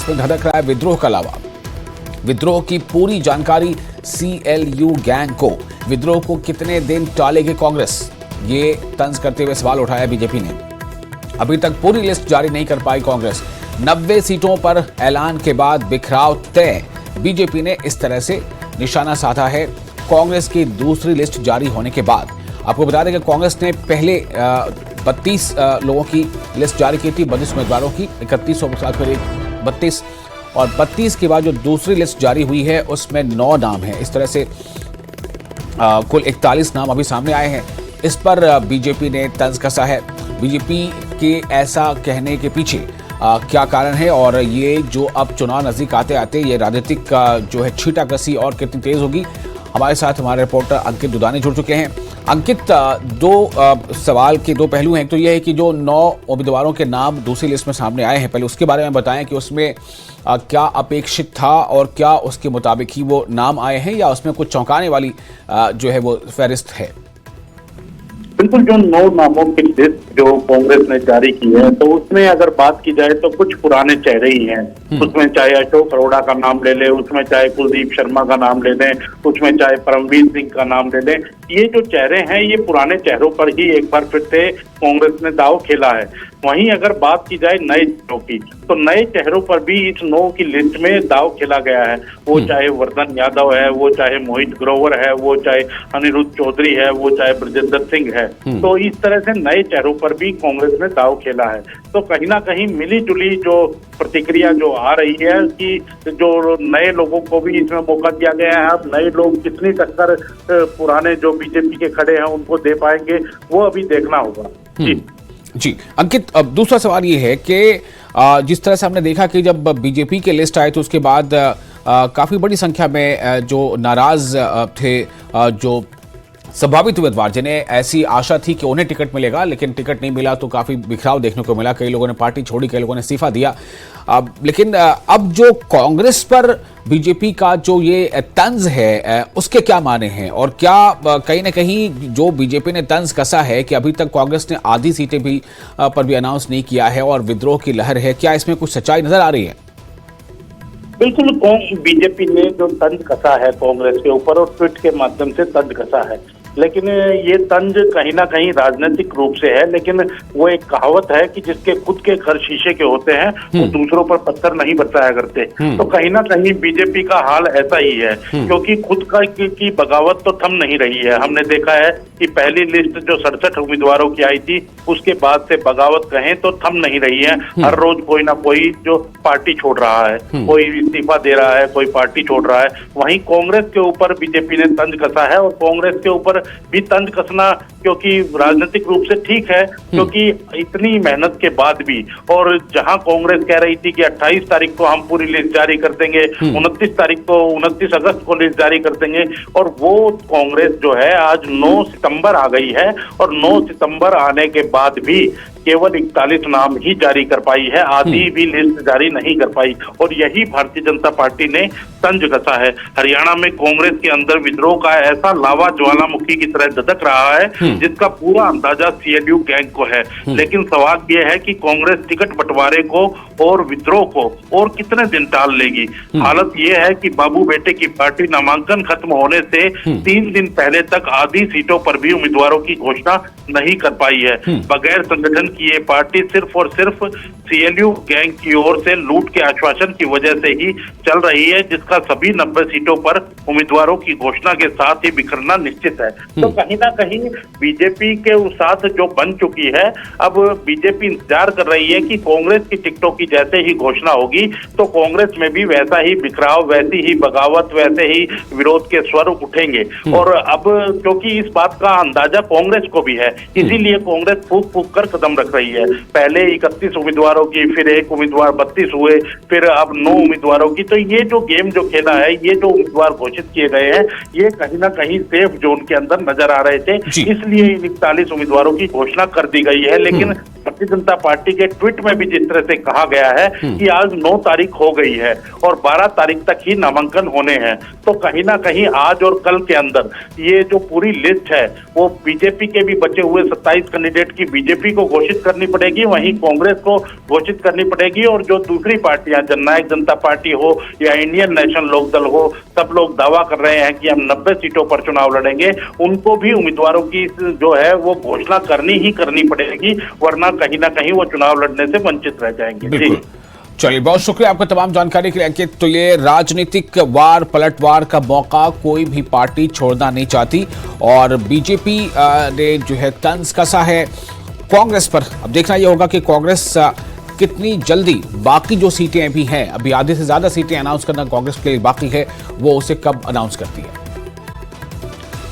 इसमें धधक रहा है विद्रोह का लावा। विद्रोह की पूरी जानकारी CLU गैंग को। विद्रोह को कितने दिन टालेगी कांग्रेस, ये तंज करते हुए सवाल उठाया बीजेपी ने। अभी तक पूरी लिस्ट जारी नहीं कर पाई कांग्रेस। 90 सीटों पर ऐलान के बाद बिखराव तय। बीजेपी ने इस तरह से निशाना साधा है कांग्रेस की दूसरी लिस्ट जारी होने के बाद। आपको बता दें कि कांग्रेस ने पहले 32 लोगों की लिस्ट जारी की थी, 32 उम्मीदवारों की, 31 के साथ फिर 32, और 32 के बाद जो दूसरी लिस्ट जारी हुई है उसमें 9 नाम हैं। इस तरह से कुल 41 नाम अभी सामने आए हैं। इस पर बीजेपी ने तंज कसा है। बीजेपी के ऐसा कहने के पीछे क्या कारण है, और ये जो अब चुनाव नजदीक आते आते ये राजनीतिक जो है छींटाकशी और कितनी तेज होगी। हमारे साथ हमारे रिपोर्टर अंकित दुदानी जुड़ चुके हैं। अंकित, दो सवाल के दो पहलू हैं। एक तो यह है कि जो 9 उम्मीदवारों के नाम दूसरी लिस्ट में सामने आए हैं, पहले उसके बारे में बताएं कि उसमें क्या अपेक्षित था और क्या उसके मुताबिक ही वो नाम आए हैं, या उसमें कुछ चौंकाने वाली जो है वो फहरिस्त है। बिल्कुल, जो 9 नामों की लिस्ट जो कांग्रेस ने जारी की है, तो उसमें अगर बात की जाए तो कुछ पुराने चेहरे ही हैं। उसमें चाहे अशोक अरोड़ा का नाम ले लें, उसमें चाहे कुलदीप शर्मा का नाम ले लें, उसमें चाहे परमवीर सिंह का नाम ले लें। ये जो चेहरे हैं ये पुराने चेहरों पर ही एक बार फिर से कांग्रेस ने दांव खेला है। वहीं अगर बात की जाए नए चेहरों की, तो नए चेहरों पर भी इस 9 की लिस्ट में दांव खेला गया है। वो चाहे वर्धन यादव है, वो चाहे मोहित ग्रोवर है, वो चाहे अनिरुद्ध चौधरी है, वो चाहे ब्रजेंद्र सिंह है। तो इस तरह से नए चेहरों पर भी कांग्रेस ने दांव खेला है। तो कहीं ना कहीं मिली जुली जो प्रतिक्रिया जो आ रही है कि जो नए लोगों को भी इसमें मौका दिया गया है। अब नए लोग कितनी टक्कर पुराने जो बीजेपी के खड़े हैं उनको दे पाएंगे, वो अभी देखना होगा। जी अंकित, अब दूसरा सवाल ये है कि जिस तरह से हमने देखा कि जब बीजेपी के लिस्ट आए तो उसके बाद काफी बड़ी संख्या में जो नाराज थे, जो संभावित उम्मीदवार जिन्हें ऐसी आशा थी कि उन्हें टिकट मिलेगा, लेकिन टिकट नहीं मिला तो काफी बिखराव देखने को मिला। कई लोगों ने पार्टी छोड़ी, कई लोगों ने इस्तीफा दिया। लेकिन अब जो कांग्रेस पर बीजेपी का जो ये तंज है उसके क्या माने हैं, और क्या कहीं ना कहीं जो बीजेपी ने तंज कसा है कि अभी तक कांग्रेस ने आधी सीटें भी पर भी अनाउंस नहीं किया है और विद्रोह की लहर है, क्या इसमें कुछ सच्चाई नजर आ रही है? बिल्कुल, बीजेपी ने जो तंज कसा है कांग्रेस के ऊपर और ट्वीट के माध्यम से तंज कसा है, लेकिन ये तंज कहीं ना कहीं राजनीतिक रूप से है। लेकिन वो एक कहावत है कि जिसके खुद के घर शीशे के होते हैं वो दूसरों पर पत्थर नहीं बरसाया करते। तो कहीं ना कहीं बीजेपी का हाल ऐसा ही है, क्योंकि खुद का की बगावत तो थम नहीं रही है। हमने देखा है कि पहली लिस्ट जो 67 उम्मीदवारों की आई थी, उसके बाद से बगावत कहें तो थम नहीं रही है। हर रोज कोई ना कोई जो पार्टी छोड़ रहा है, कोई इस्तीफा दे रहा है, कोई पार्टी छोड़ रहा है। वहीं कांग्रेस के ऊपर बीजेपी ने तंज कसा है, और कांग्रेस के ऊपर भी तंज कसना क्योंकि राजनीतिक रूप से ठीक है, क्योंकि इतनी मेहनत के बाद भी, और जहां कांग्रेस कह रही थी कि 28 तारीख को हम पूरी लिस्ट जारी कर देंगे, 29 अगस्त को लिस्ट जारी कर देंगे, और वो कांग्रेस जो है आज 9 सितंबर आ गई है, और 9 सितंबर आने के बाद भी केवल 41 नाम ही जारी कर पाई है, आधी भी लिस्ट जारी नहीं कर पाई। और यही भारतीय जनता पार्टी ने तंज कसा है। हरियाणा में कांग्रेस के अंदर विद्रोह का ऐसा लावा ज्वालामुखी की तरह धधक रहा है जिसका पूरा अंदाजा CLU गैंग को है। लेकिन सवाल यह है कि कांग्रेस टिकट बंटवारे को और विद्रोह को और कितने दिन टाल लेगी। हालत यह है कि बाबू बेटे की पार्टी नामांकन खत्म होने से 3 दिन पहले तक आधी सीटों पर भी उम्मीदवारों की घोषणा नहीं कर पाई है। बगैर संगठन की ये पार्टी सिर्फ और सिर्फ CLU गैंग की ओर से लूट के आश्वासन की वजह से ही चल रही है, जिसका सभी 90 सीटों पर उम्मीदवारों की घोषणा के साथ ही बिखरना निश्चित है। तो कहीं ना कहीं बीजेपी के साथ जो बन चुकी है, अब बीजेपी इंतजार कर रही है कि कांग्रेस की टिकटों की जैसे ही घोषणा होगी तो कांग्रेस में भी वैसा ही बिखराव, वैसी ही बगावत, वैसे ही विरोध के स्वर उठेंगे। और अब क्योंकि इस बात का अंदाजा कांग्रेस को भी है, इसीलिए कांग्रेस फूक फूक कर कदम रख रही है। पहले 31 उम्मीदवारों की, फिर एक उम्मीदवार 32 हुए, फिर अब 9 उम्मीदवारों की। तो ये जो गेम जो खेला है, ये जो उम्मीदवार घोषित किए गए हैं, ये कहीं ना कहीं सेफ जोन के अंदर नजर आ रहे थे, इसलिए इन 41 उम्मीदवारों की घोषणा कर दी गई है। लेकिन भारतीय जनता पार्टी के ट्वीट में भी जिस तरह से कहा गया है कि आज 9 तारीख हो गई है और 12 तारीख तक ही नामांकन होने हैं, तो कहीं ना कहीं आज और कल के अंदर ये जो पूरी लिस्ट है वो बीजेपी के भी बचे हुए 27 कैंडिडेट की बीजेपी को घोषित करनी पड़ेगी, वहीं कांग्रेस को घोषित करनी पड़ेगी, और जो दूसरी पार्टियां जननायक जनता पार्टी हो या इंडियन नेशनल लोकदल हो, सब लोग दावा कर रहे हैं कि हम 90 सीटों पर चुनाव लड़ेंगे, उनको भी उम्मीदवारों की जो है वो घोषणा करनी ही करनी पड़ेगी, वरना कहीं ना कहीं वो चुनाव लड़ने से वंचित रह जाएंगे। जी चलिए, बहुत शुक्रिया आपका तमाम जानकारी के लिए अंकित। तो ये राजनीतिक वार पलटवार का मौका कोई भी पार्टी छोड़ना नहीं चाहती और बीजेपी ने जो है तंज कसा है कांग्रेस पर। अब देखना यह होगा कि कांग्रेस कितनी जल्दी बाकी जो सीटें भी हैं, अभी आधे से ज्यादा सीटें अनाउंस करना कांग्रेस के लिए बाकी है, वो उसे कब अनाउंस करती है।